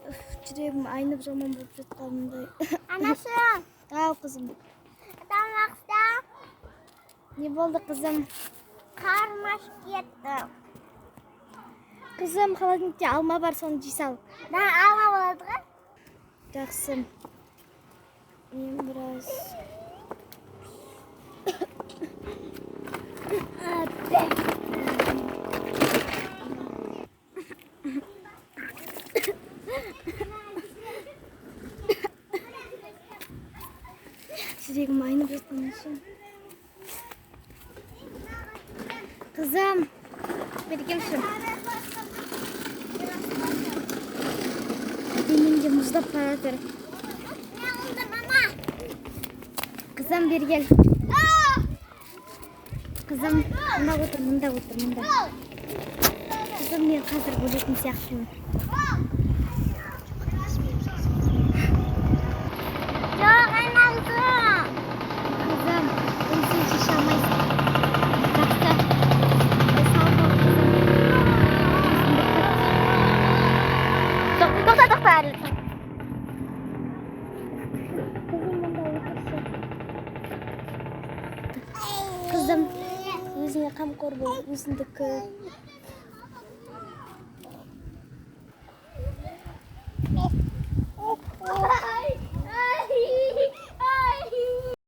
Жүрегім айнып жаман болып жатқанымдай. Анашым. Ау қызым. Тамақта Не болды қызым? қармаш кетті. Қызым, холодильникте алма бар, соны жей сал. Да, алма болады ғой. Жақсы. Мен біраз. Жүрегім айнып жатқан үшін. Қызым, бері келші. Денемде мұздап бара жатыр. Не oldu mama? Қызым, бері кел. Қызым, мында отыр, мында отыр, мында. Қызым, мен қазір бөлетін сияқтымын. Жоқ, айналдым. Қызым, оны сен шеше алмайсың. Жақсы. Сау бол, қызым. Тоқта әлі. Қызым, мында отыршы. Қызым, өзіңе қамқор бол, өзіңді көр.